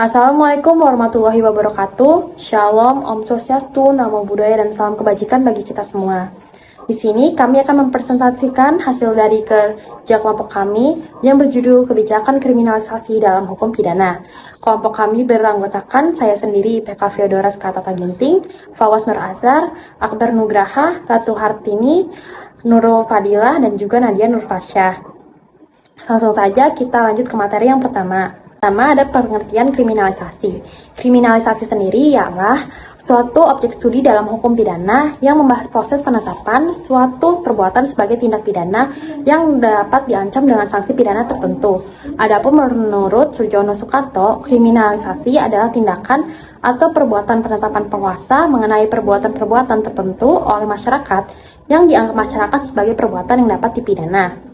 Assalamualaikum warahmatullahi wabarakatuh. Shalom, Om Swastiastu, Namo Buddhaya, dan salam kebajikan bagi kita semua. Di sini kami akan mempresentasikan hasil dari kerja kelompok kami yang berjudul Kebijakan Kriminalisasi dalam Hukum Pidana. Kelompok kami beranggotakan saya sendiri, IPK Feodora Skatata Ginting, Fawas Nur Azhar, Akbar Nugraha, Ratu Hartini, Nurul Fadilah, dan juga Nadia Nurfasyah. Langsung saja kita lanjut ke materi yang pertama. Pertama ada pengertian kriminalisasi. Kriminalisasi sendiri ialah suatu objek studi dalam hukum pidana yang membahas proses penetapan suatu perbuatan sebagai tindak pidana yang dapat diancam dengan sanksi pidana tertentu. Adapun menurut Surjono Sukanto, kriminalisasi adalah tindakan atau perbuatan penetapan penguasa mengenai perbuatan-perbuatan tertentu oleh masyarakat yang dianggap masyarakat sebagai perbuatan yang dapat dipidana.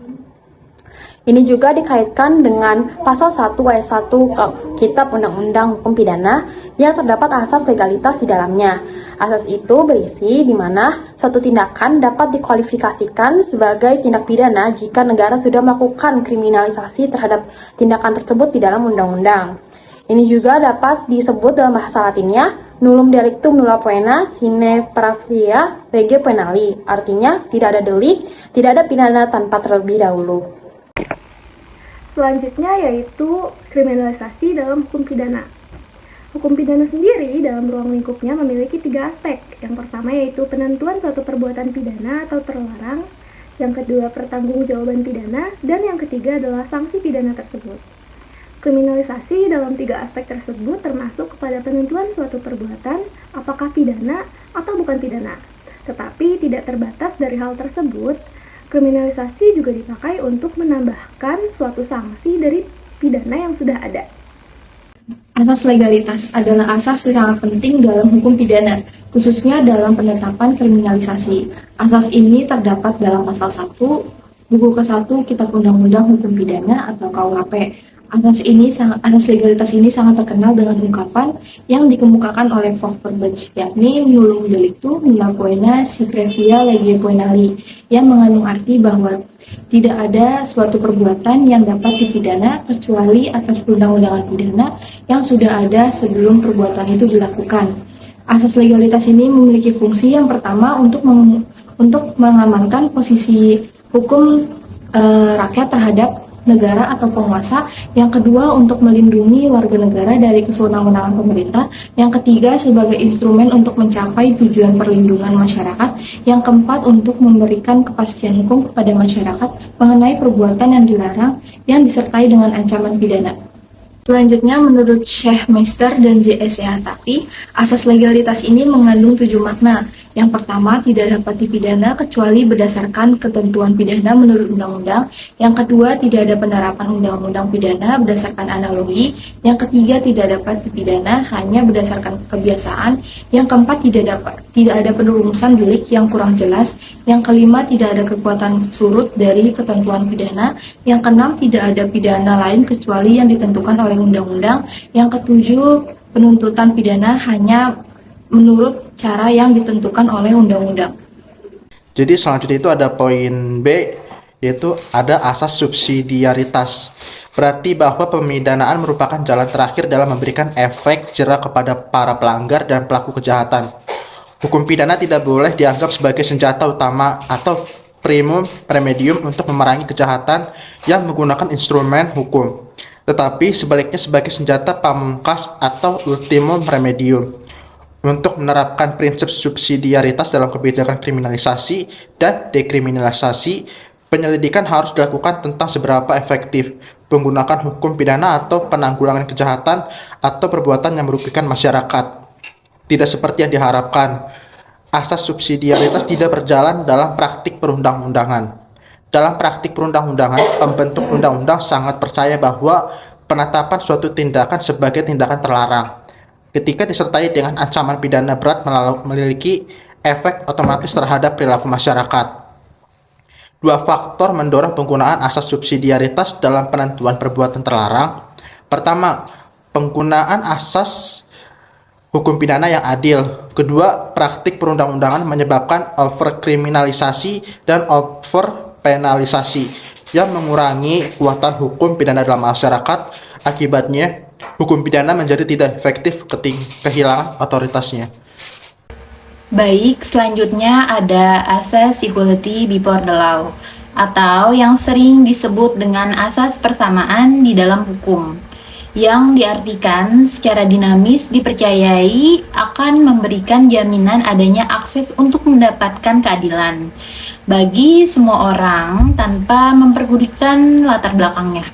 Ini juga dikaitkan dengan pasal 1 ayat 1 Kitab Undang-Undang Hukum Pidana yang terdapat asas legalitas di dalamnya. Asas itu berisi di mana suatu tindakan dapat dikualifikasikan sebagai tindak pidana jika negara sudah melakukan kriminalisasi terhadap tindakan tersebut di dalam undang-undang. Ini juga dapat disebut dalam bahasa Latinnya nullum delictum nulla poena sine pravia lege penali. Artinya tidak ada delik, tidak ada pidana tanpa terlebih dahulu. Selanjutnya yaitu kriminalisasi dalam hukum pidana. Hukum pidana sendiri dalam ruang lingkupnya memiliki 3 aspek. Yang pertama yaitu penentuan suatu perbuatan pidana atau terlarang, yang kedua pertanggungjawaban pidana, dan yang ketiga adalah sanksi pidana tersebut. Kriminalisasi dalam 3 aspek tersebut termasuk kepada penentuan suatu perbuatan apakah pidana atau bukan pidana. Tetapi tidak terbatas dari hal tersebut, kriminalisasi juga dipakai untuk menambahkan suatu sanksi dari pidana yang sudah ada. Asas legalitas adalah asas yang sangat penting dalam hukum pidana, khususnya dalam penetapan kriminalisasi. Asas ini terdapat dalam pasal 1, buku ke-1 Kitab Undang-Undang Hukum Pidana atau KUHP. Asas legalitas ini sangat terkenal dengan ungkapan yang dikemukakan oleh Vogt Verbach, yakni nullum delictum nulla poena si previa lege poenali, yang mengandung arti bahwa tidak ada suatu perbuatan yang dapat dipidana kecuali atas perundang-undangan pidana yang sudah ada sebelum perbuatan itu dilakukan. Asas legalitas ini memiliki fungsi yang pertama untuk mengamankan posisi hukum rakyat terhadap negara atau penguasa, yang kedua untuk melindungi warga negara dari kesewenang-wenangan pemerintah, yang ketiga sebagai instrumen untuk mencapai tujuan perlindungan masyarakat, yang keempat untuk memberikan kepastian hukum kepada masyarakat mengenai perbuatan yang dilarang yang disertai dengan ancaman pidana. Selanjutnya, menurut Syekh Meister dan J.S. Hatapi, asas legalitas ini mengandung 7 makna. Yang pertama, tidak dapat dipidana kecuali berdasarkan ketentuan pidana menurut undang-undang. Yang kedua, tidak ada penerapan undang-undang pidana berdasarkan analogi. Yang ketiga, tidak dapat dipidana hanya berdasarkan kebiasaan. Yang keempat, tidak ada penurumusan delik yang kurang jelas. Yang kelima, tidak ada kekuatan surut dari ketentuan pidana. Yang keenam, tidak ada pidana lain kecuali yang ditentukan oleh undang-undang. Yang ketujuh, penuntutan pidana hanya menurut cara yang ditentukan oleh undang-undang. Jadi selanjutnya itu ada poin B, yaitu ada asas subsidiaritas. Berarti bahwa pemidanaan merupakan jalan terakhir dalam memberikan efek jera kepada para pelanggar dan pelaku kejahatan. Hukum pidana tidak boleh dianggap sebagai senjata utama atau primum remedium untuk memerangi kejahatan yang menggunakan instrumen hukum, tetapi sebaliknya sebagai senjata pamungkas atau ultimum remedium. Untuk menerapkan prinsip subsidiaritas dalam kebijakan kriminalisasi dan dekriminalisasi, penyelidikan harus dilakukan tentang seberapa efektif penggunaan hukum pidana atau penanggulangan kejahatan atau perbuatan yang merugikan masyarakat. Tidak seperti yang diharapkan, asas subsidiaritas tidak berjalan dalam praktik perundang-undangan. Dalam praktik perundang-undangan, pembentuk undang-undang sangat percaya bahwa penetapan suatu tindakan sebagai tindakan terlarang ketika disertai dengan ancaman pidana berat memiliki efek otomatis terhadap perilaku masyarakat. 2 faktor mendorong penggunaan asas subsidiaritas dalam penentuan perbuatan terlarang. Pertama, penggunaan asas hukum pidana yang adil. Kedua, praktik perundang-undangan menyebabkan overkriminalisasi dan overpenalisasi yang mengurangi kekuatan hukum pidana dalam masyarakat. Akibatnya, hukum pidana menjadi tidak efektif ketika kehilangan otoritasnya. Baik, selanjutnya ada asas equality before the law, atau yang sering disebut dengan asas persamaan di dalam hukum, yang diartikan secara dinamis dipercayai akan memberikan jaminan adanya akses untuk mendapatkan keadilan bagi semua orang tanpa memperdulikan latar belakangnya.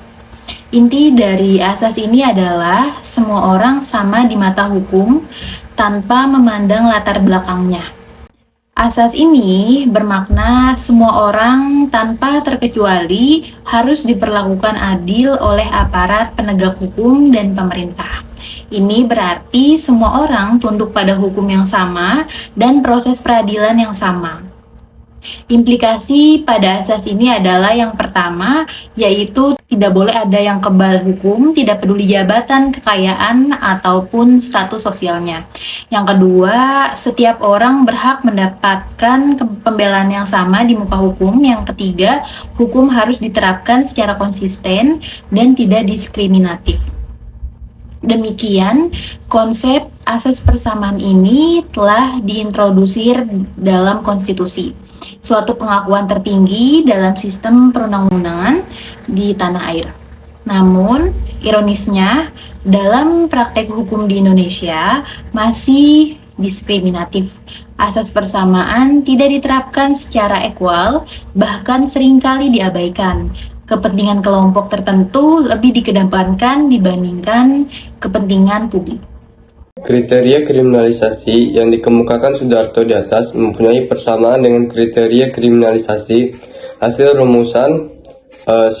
Inti dari asas ini adalah semua orang sama di mata hukum tanpa memandang latar belakangnya. Asas ini bermakna semua orang tanpa terkecuali harus diperlakukan adil oleh aparat penegak hukum dan pemerintah. Ini berarti semua orang tunduk pada hukum yang sama dan proses peradilan yang sama. Implikasi pada asas ini adalah yang pertama, yaitu tidak boleh ada yang kebal hukum, tidak peduli jabatan, kekayaan, ataupun status sosialnya. Yang kedua, setiap orang berhak mendapatkan pembelaan yang sama di muka hukum. Yang ketiga, hukum harus diterapkan secara konsisten dan tidak diskriminatif. Demikian, konsep asas persamaan ini telah diintrodusir dalam konstitusi, suatu pengakuan tertinggi dalam sistem perundang-undangan di tanah air. Namun, ironisnya, dalam praktek hukum di Indonesia masih diskriminatif. Asas persamaan tidak diterapkan secara equal, bahkan seringkali diabaikan. Kepentingan kelompok tertentu lebih dikedepankan dibandingkan kepentingan publik. Kriteria kriminalisasi yang dikemukakan Sudarto di atas mempunyai persamaan dengan kriteria kriminalisasi hasil rumusan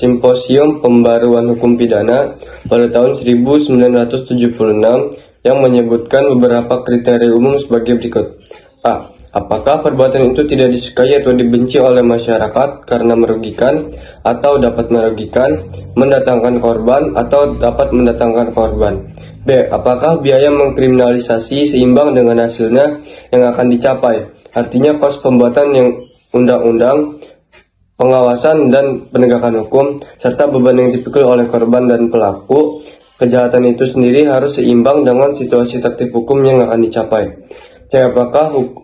Simposium Pembaruan Hukum Pidana pada tahun 1976 yang menyebutkan beberapa kriteria umum sebagai berikut. A. Apakah perbuatan itu tidak disukai atau dibenci oleh masyarakat karena merugikan atau dapat merugikan, mendatangkan korban atau dapat mendatangkan korban. B. Apakah biaya mengkriminalisasi seimbang dengan hasilnya yang akan dicapai, artinya kos pembuatan yang undang-undang, pengawasan dan penegakan hukum, serta beban yang dipikul oleh korban dan pelaku kejahatan itu sendiri harus seimbang dengan situasi tertib hukum yang akan dicapai. C.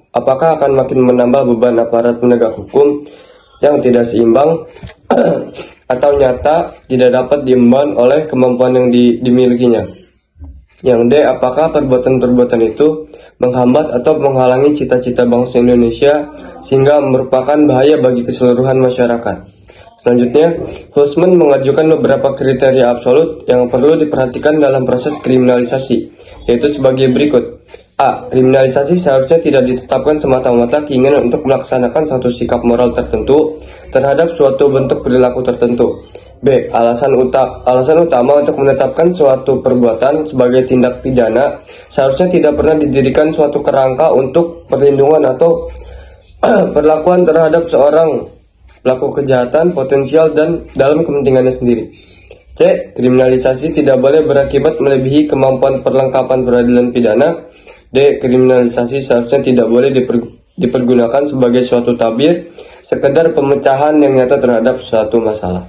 Apakah akan makin menambah beban aparat penegak hukum yang tidak seimbang atau nyata tidak dapat diemban oleh kemampuan yang dimilikinya. Yang D. Apakah perbuatan-perbuatan itu menghambat atau menghalangi cita-cita bangsa Indonesia sehingga merupakan bahaya bagi keseluruhan masyarakat. Selanjutnya, Husman mengajukan beberapa kriteria absolut yang perlu diperhatikan dalam proses kriminalisasi, yaitu sebagai berikut. A. Kriminalisasi seharusnya tidak ditetapkan semata-mata keinginan untuk melaksanakan suatu sikap moral tertentu terhadap suatu bentuk perilaku tertentu. B. Alasan utama untuk menetapkan suatu perbuatan sebagai tindak pidana seharusnya tidak pernah didirikan suatu kerangka untuk perlindungan atau perlakuan terhadap seorang pelaku kejahatan potensial dan dalam kepentingannya sendiri. C. Kriminalisasi tidak boleh berakibat melebihi kemampuan perlengkapan peradilan pidana. D. Kriminalisasi seharusnya tidak boleh dipergunakan sebagai suatu tabir, sekedar pemecahan yang nyata terhadap suatu masalah.